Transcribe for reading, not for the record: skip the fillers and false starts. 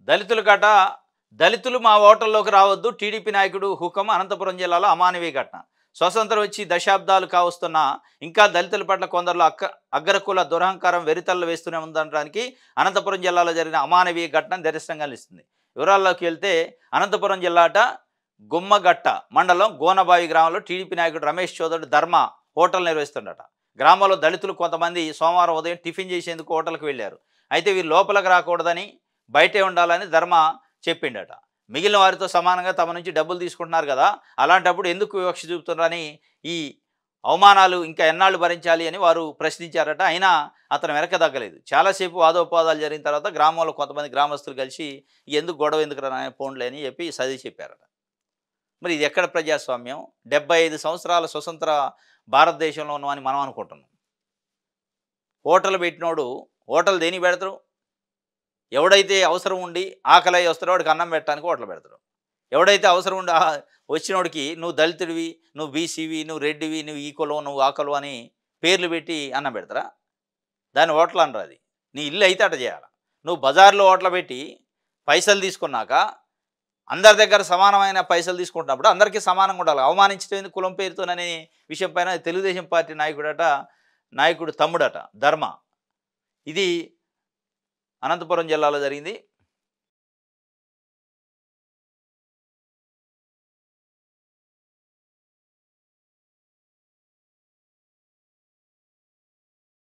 దళితుల కట దళితులు మా ఓటర్లోకి రావద్దు టీడీపీ నాయకుడు హుకం అనంతపురం జిల్లాలో అమానవీయ ఘటన. స్వతంత్రం వచ్చి దశాబ్దాలు కావస్తున్నా ఇంకా దళితుల పట్ల కొందరిలో అగ్రకుల దురహంకారం వెరితల్ల వేస్తూనే ఉందనడానికి అనంతపురం జిల్లాలో జరిగిన అమానవీయ ఘటన నిదర్శనంగా నిలుస్తుంది. వివరాల్లోకి వెళ్తే అనంతపురం జిల్లాట గుమ్మగట్ట మండలం గోనబావి గ్రామంలో టీడీపీ నాయకుడు రమేష్ చౌదరి ధర్మ హోటల్ నిర్వహిస్తుండట. గ్రామంలో దళితులు కొంతమంది సోమవారం ఉదయం టిఫిన్ చేసేందుకు హోటల్కి వెళ్ళారు. అయితే వీరు లోపలికి రాకూడదని బయటే ఉండాలని ధర్మ చెప్పిండట. మిగిలిన వారితో సమానంగా తమ నుంచి డబ్బులు తీసుకుంటున్నారు కదా, అలాంటప్పుడు ఎందుకు వివక్ష చూపుతున్నారని, ఈ అవమానాలు ఇంకా ఎన్నాళ్ళు భరించాలి అని వారు ప్రశ్నించారట. అయినా అతను వెనక తగ్గలేదు. చాలాసేపు వాదోపవాదాలు జరిగిన తర్వాత గ్రామంలో కొంతమంది గ్రామస్తులు కలిసి ఎందుకు గొడవ ఎందుకు పోన్లే అని చెప్పి సది చెప్పారట. మరి ఇది ఎక్కడ ప్రజాస్వామ్యం? 75 సంవత్సరాల స్వతంత్ర భారతదేశంలో ఉన్నామని మనం అనుకుంటున్నాం. హోటల్ పెట్టినోడు హోటల్ దేనికి పెడతారు? ఎవడైతే అవసరం ఉండి ఆకలి వస్తాడో వాడికి అన్నం పెట్టడానికి హోటల్ పెడతాడు. ఎవడైతే అవసరం ఉండి వచ్చినోడికి నువ్వు దళితుడివి, నువ్వు బీసీవి, నువ్వు రెడ్డివి, నువ్వు ఈ కులం, నువ్వు ఆ కులం అని పేర్లు పెట్టి అన్నం పెడతారా? దాన్ని హోటల్ అనరు. అది నీ ఇల్లు అయితే అట చేయాలి. నువ్వు బజార్లో హోటల్ పెట్టి పైసలు తీసుకున్నాక అందరి దగ్గర సమానమైన పైసలు తీసుకుంటున్నప్పుడు అందరికీ సమానంగా ఉండాలి. అవమానించడం కులం పేరుతోననే విషయం పైన తెలుగుదేశం పార్టీ నాయకుడు తమ్ముడట ధర్మ. ఇది అనంతపురం జిల్లాలో జరిగింది.